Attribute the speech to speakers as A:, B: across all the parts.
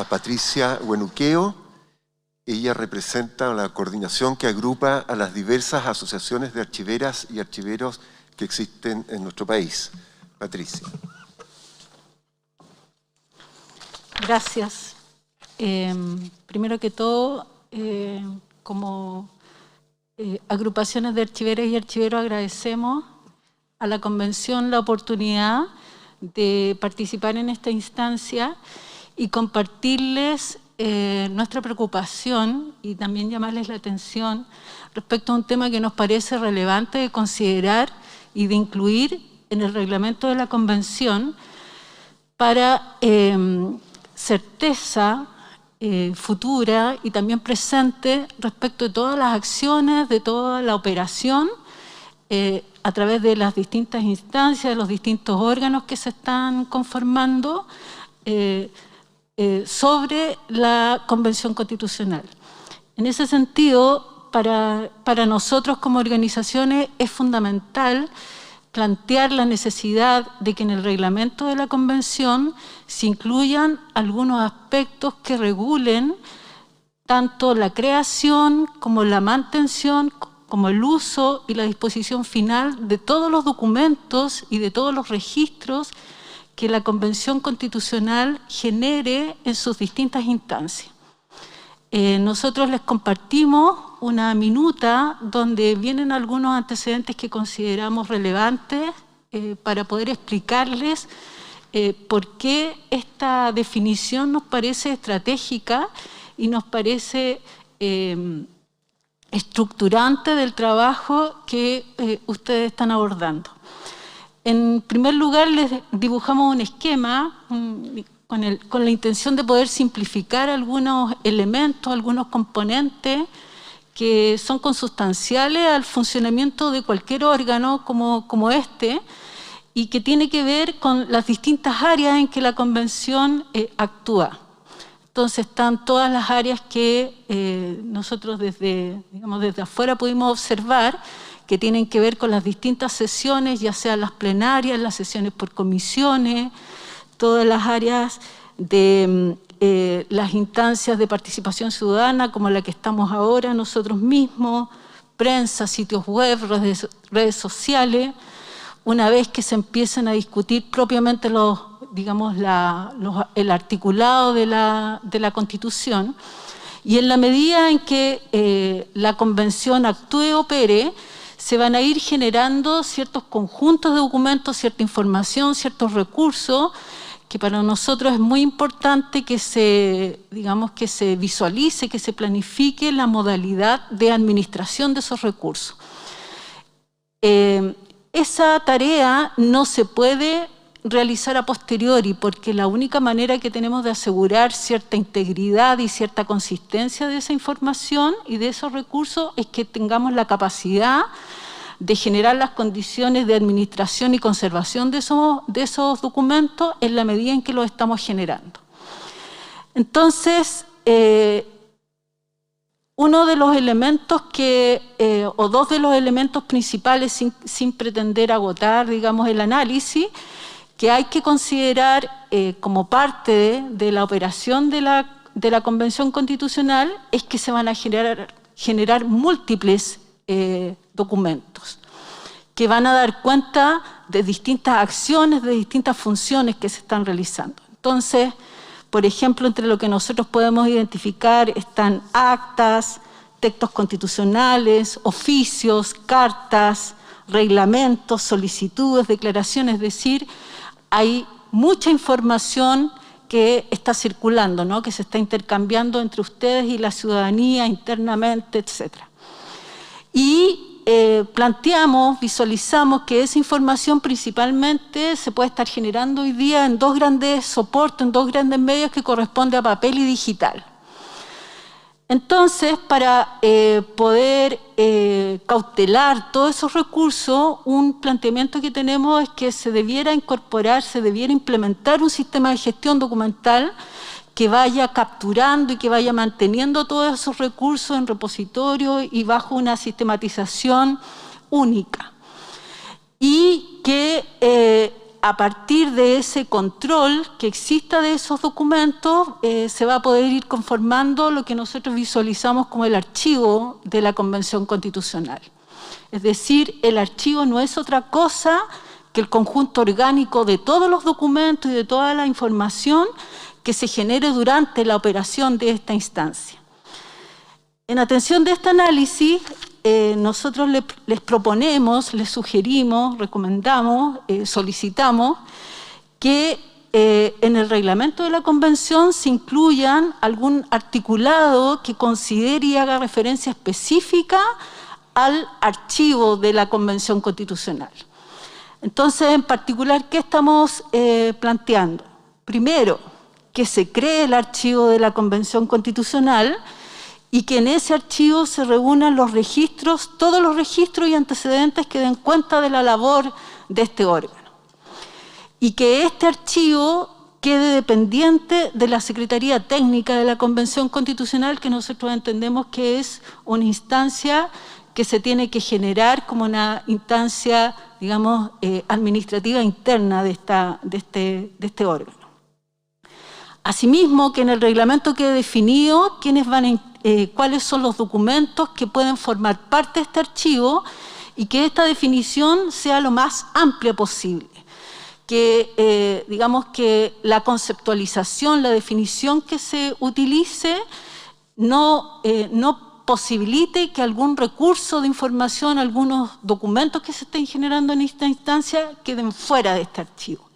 A: a Patricia Huenuqueo. Ella representa la coordinación que agrupa a las diversas asociaciones de archiveras y archiveros que existen en nuestro país. Patricia.
B: Gracias. Primero que todo, como agrupaciones de archiveras y archiveros agradecemos a la Convención la oportunidad de participar en esta instancia y compartirles nuestra preocupación y también llamarles la atención respecto a un tema que nos parece relevante de considerar y de incluir en el reglamento de la Convención para certeza futura y también presente respecto de todas las acciones, de toda la operación a través de las distintas instancias, de los distintos órganos que se están conformando sobre la Convención Constitucional. En ese sentido, para nosotros como organizaciones es fundamental plantear la necesidad de que en el reglamento de la Convención se incluyan algunos aspectos que regulen tanto la creación como la mantención, como el uso y la disposición final de todos los documentos y de todos los registros que la Convención Constitucional genere en sus distintas instancias. Nosotros les compartimos una minuta donde vienen algunos antecedentes que consideramos relevantes para poder explicarles por qué esta definición nos parece estratégica y nos parece estructurante del trabajo que ustedes están abordando. En primer lugar, les dibujamos un esquema con la intención de poder simplificar algunos elementos, algunos componentes que son consustanciales al funcionamiento de cualquier órgano como este y que tiene que ver con las distintas áreas en que la Convención actúa. Entonces están todas las áreas que nosotros desde afuera pudimos observar que tienen que ver con las distintas sesiones, ya sean las plenarias, las sesiones por comisiones, todas las áreas de las instancias de participación ciudadana, como la que estamos ahora nosotros mismos, prensa, sitios web, redes sociales. Una vez que se empiecen a discutir propiamente el articulado de la Constitución, y en la medida en que la Convención actúe y opere, se van a ir generando ciertos conjuntos de documentos, cierta información, ciertos recursos, que para nosotros es muy importante que se visualice, que se planifique la modalidad de administración de esos recursos. Esa tarea no se puede realizar a posteriori, porque la única manera que tenemos de asegurar cierta integridad y cierta consistencia de esa información y de esos recursos es que tengamos la capacidad de generar las condiciones de administración y conservación de esos documentos en la medida en que los estamos generando. Entonces, uno de los elementos o dos de los elementos principales, sin pretender agotar, el análisis, que hay que considerar como parte de la operación de la Convención Constitucional es que se van a generar múltiples documentos que van a dar cuenta de distintas acciones, de distintas funciones que se están realizando. Entonces, por ejemplo, entre lo que nosotros podemos identificar están actas, textos constitucionales, oficios, cartas, reglamentos, solicitudes, declaraciones, es decir, hay mucha información que está circulando, ¿no? Que se está intercambiando entre ustedes y la ciudadanía internamente, etc. Y visualizamos que esa información principalmente se puede estar generando hoy día en dos grandes soportes, en dos grandes medios que corresponde a papel y digital. Entonces, para poder cautelar todos esos recursos, un planteamiento que tenemos es que se debiera incorporar, se debiera implementar un sistema de gestión documental que vaya capturando y que vaya manteniendo todos esos recursos en repositorios y bajo una sistematización única. Y que a partir de ese control que exista de esos documentos, se va a poder ir conformando lo que nosotros visualizamos como el archivo de la Convención Constitucional. Es decir, el archivo no es otra cosa que el conjunto orgánico de todos los documentos y de toda la información que se genere durante la operación de esta instancia. En atención de este análisis, nosotros les proponemos, les sugerimos, recomendamos, solicitamos que en el reglamento de la Convención se incluyan algún articulado que considere y haga referencia específica al archivo de la Convención Constitucional. Entonces, en particular, ¿qué estamos planteando? Primero, que se cree el archivo de la Convención Constitucional y que en ese archivo se reúnan los registros, todos los registros y antecedentes que den cuenta de la labor de este órgano. Y que este archivo quede dependiente de la Secretaría Técnica de la Convención Constitucional, que nosotros entendemos que es una instancia que se tiene que generar como una instancia, digamos, administrativa interna de este órgano. Asimismo, que en el reglamento quede definido cuáles son los documentos que pueden formar parte de este archivo y que esta definición sea lo más amplia posible. Que, digamos, que la conceptualización, la definición que se utilice no posibilite que algún recurso de información, algunos documentos que se estén generando en esta instancia queden fuera de este archivo.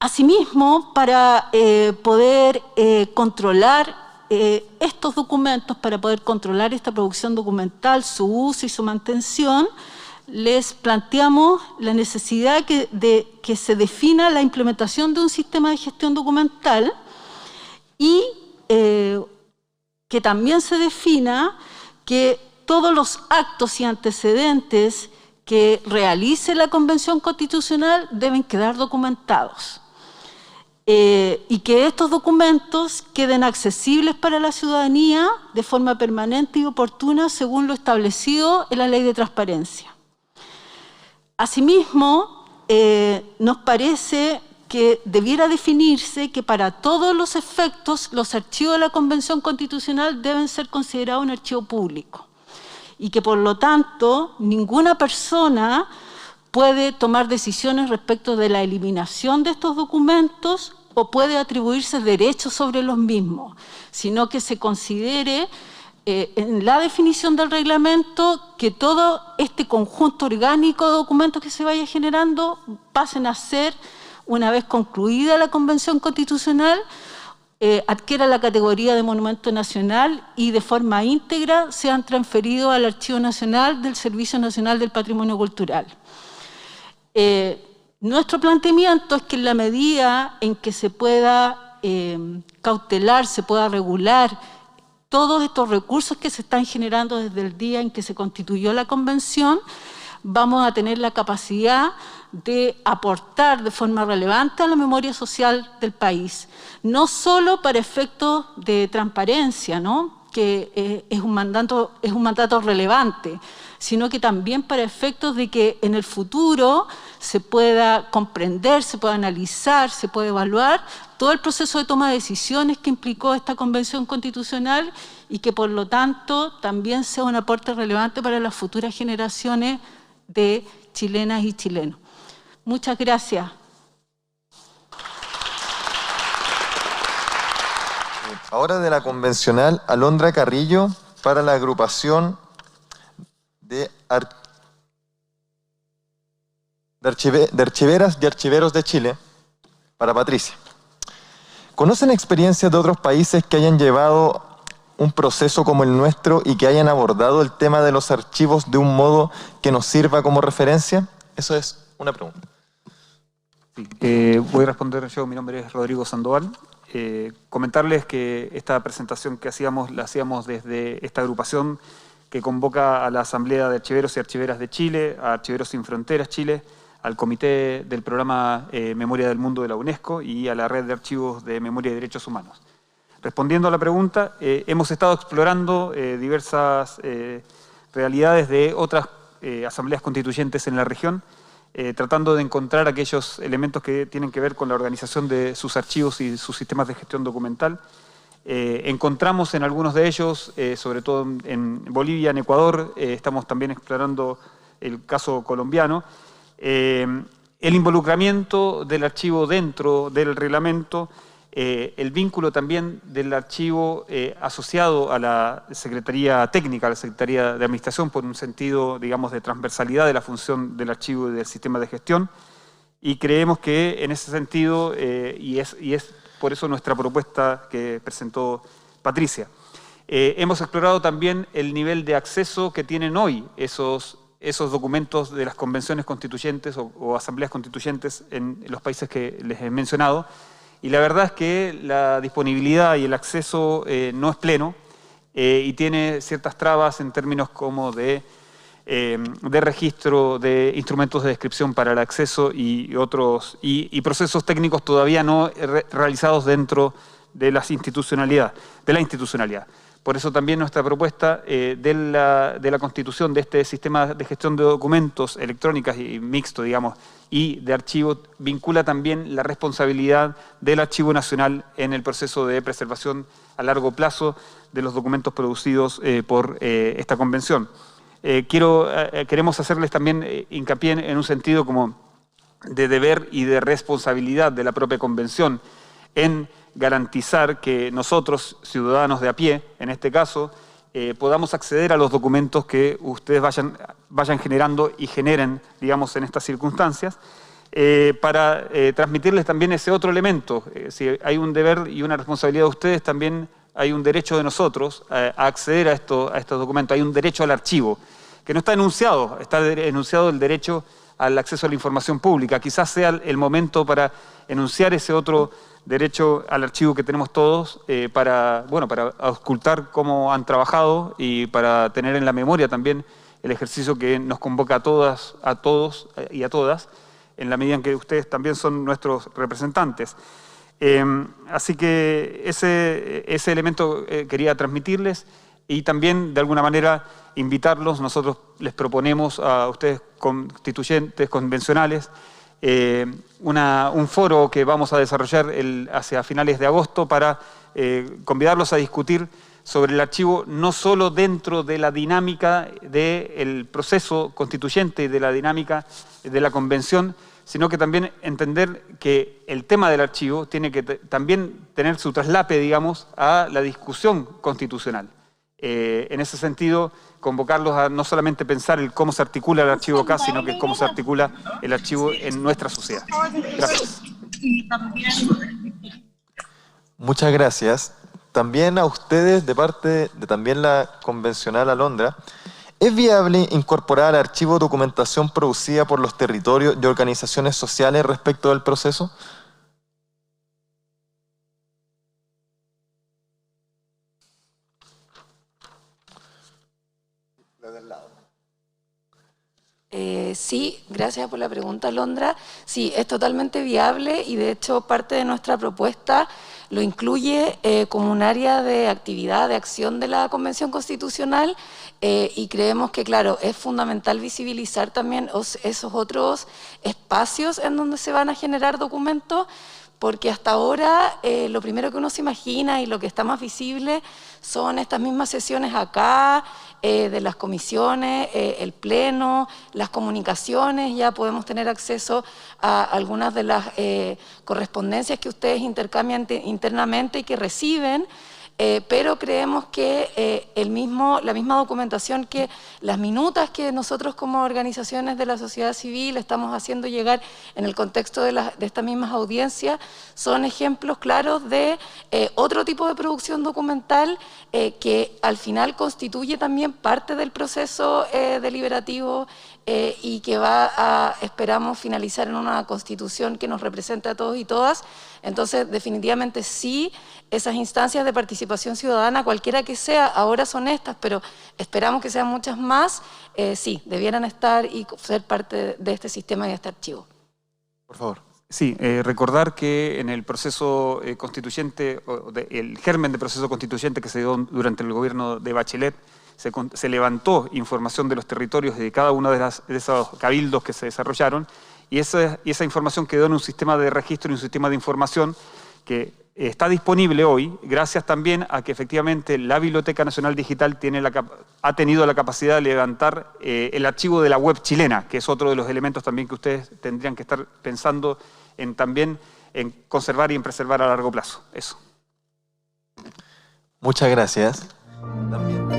B: Asimismo, para poder controlar estos documentos, para poder controlar esta producción documental, su uso y su mantención, les planteamos la necesidad de que se defina la implementación de un sistema de gestión documental y que también se defina que todos los actos y antecedentes que realice la Convención Constitucional deben quedar documentados. Y que estos documentos queden accesibles para la ciudadanía de forma permanente y oportuna según lo establecido en la Ley de Transparencia. Asimismo, nos parece que debiera definirse que para todos los efectos los archivos de la Convención Constitucional deben ser considerados un archivo público y que por lo tanto ninguna persona puede tomar decisiones respecto de la eliminación de estos documentos o puede atribuirse derechos sobre los mismos, sino que se considere en la definición del reglamento que todo este conjunto orgánico de documentos que se vaya generando pasen a ser, una vez concluida la Convención Constitucional, adquiera la categoría de monumento nacional y de forma íntegra sean transferidos al Archivo Nacional del Servicio Nacional del Patrimonio Cultural. Nuestro planteamiento es que en la medida en que se pueda cautelar, se pueda regular todos estos recursos que se están generando desde el día en que se constituyó la Convención, vamos a tener la capacidad de aportar de forma relevante a la memoria social del país, no solo para efectos de transparencia, ¿no?, que es un mandato relevante, sino que también para efectos de que en el futuro se pueda comprender, se pueda analizar, se pueda evaluar todo el proceso de toma de decisiones que implicó esta Convención Constitucional y que por lo tanto también sea un aporte relevante para las futuras generaciones de chilenas y chilenos. Muchas gracias.
C: Ahora de la convencional Alondra Carrillo para la agrupación de archiveras y archiveros de Chile, para Patricia. ¿Conocen experiencias de otros países que hayan llevado un proceso como el nuestro y que hayan abordado el tema de los archivos de un modo que nos sirva como referencia? Eso es una pregunta.
D: Sí, voy a responder yo. Mi nombre es Rodrigo Sandoval. Comentarles que esta presentación que la hacíamos desde esta agrupación que convoca a la Asamblea de Archiveros y Archiveras de Chile, a Archiveros Sin Fronteras Chile, al Comité del Programa Memoria del Mundo de la UNESCO y a la Red de Archivos de Memoria y Derechos Humanos. Respondiendo a la pregunta, hemos estado explorando diversas realidades de otras asambleas constituyentes en la región tratando de encontrar aquellos elementos que tienen que ver con la organización de sus archivos y sus sistemas de gestión documental. Encontramos en algunos de ellos, sobre todo en Bolivia, en Ecuador, estamos también explorando el caso colombiano, el involucramiento del archivo dentro del reglamento, el vínculo también del archivo asociado a la Secretaría Técnica, a la Secretaría de Administración, por un sentido, digamos, de transversalidad de la función del archivo y del sistema de gestión. Y creemos que en ese sentido, y es por eso nuestra propuesta que presentó Patricia. Hemos explorado también el nivel de acceso que tienen hoy esos documentos de las convenciones constituyentes o asambleas constituyentes en los países que les he mencionado. Y la verdad es que la disponibilidad y el acceso no es pleno y tiene ciertas trabas en términos como de registro de instrumentos de descripción para el acceso y otros y procesos técnicos todavía no realizados dentro de la institucionalidad. Por eso también nuestra propuesta de la constitución de este sistema de gestión de documentos electrónicas y mixto, digamos, y de archivos, vincula también la responsabilidad del Archivo Nacional en el proceso de preservación a largo plazo de los documentos producidos por esta convención. Queremos hacerles también hincapié en un sentido como de deber y de responsabilidad de la propia convención en garantizar que nosotros, ciudadanos de a pie, en este caso, podamos acceder a los documentos que ustedes vayan generando y generen, digamos, en estas circunstancias, para transmitirles también ese otro elemento. Si hay un deber y una responsabilidad de ustedes, también hay un derecho de nosotros a acceder a estos documentos. Hay un derecho al archivo, que no está enunciado, está enunciado el derecho al acceso a la información pública. Quizás sea el momento para enunciar ese otro derecho al archivo que tenemos todos para auscultar cómo han trabajado y para tener en la memoria también el ejercicio que nos convoca a todas, a todos y a todas, en la medida en que ustedes también son nuestros representantes. Así que ese elemento quería transmitirles y también, de alguna manera, invitarlos. Nosotros les proponemos a ustedes constituyentes, convencionales, un foro que vamos a desarrollar hacia finales de agosto para convidarlos a discutir sobre el archivo, no solo dentro de la dinámica del proceso constituyente y de la dinámica de la convención, sino que también entender que el tema del archivo tiene que también tener su traslape, digamos, a la discusión constitucional. En ese sentido, convocarlos a no solamente pensar el cómo se articula el archivo acá, sino que cómo se articula el archivo en nuestra sociedad. Gracias.
C: Muchas gracias. También a ustedes, de parte de también la convencional Alondra, ¿es viable incorporar al archivo documentación producida por los territorios y organizaciones sociales respecto del proceso?
E: Sí, gracias por la pregunta, Alondra. Sí, es totalmente viable y de hecho parte de nuestra propuesta lo incluye como un área de actividad, de acción de la Convención Constitucional y creemos que, claro, es fundamental visibilizar también esos otros espacios en donde se van a generar documentos, porque hasta ahora lo primero que uno se imagina y lo que está más visible son estas mismas sesiones acá, de las comisiones, el pleno, las comunicaciones. Ya podemos tener acceso a algunas de las correspondencias que ustedes intercambian internamente y que reciben, pero creemos que la misma documentación, que las minutas que nosotros como organizaciones de la sociedad civil estamos haciendo llegar en el contexto de estas mismas audiencias, son ejemplos claros de otro tipo de producción documental que al final constituye también parte del proceso deliberativo y que esperamos finalizar en una constitución que nos represente a todos y todas. Entonces, definitivamente sí, esas instancias de participación ciudadana, cualquiera que sea, ahora son estas, pero esperamos que sean muchas más, sí, debieran estar y ser parte de este sistema y de este archivo.
C: Por favor.
D: Sí, recordar que en el proceso constituyente, el germen de proceso constituyente que se dio durante el gobierno de Bachelet, se levantó información de los territorios de cada uno de esos cabildos que se desarrollaron, y esa información quedó en un sistema de registro y un sistema de información que está disponible hoy, gracias también a que efectivamente la Biblioteca Nacional Digital ha tenido la capacidad de levantar el archivo de la web chilena, que es otro de los elementos también que ustedes tendrían que estar pensando también en conservar y en preservar a largo plazo. Eso.
C: Muchas gracias. También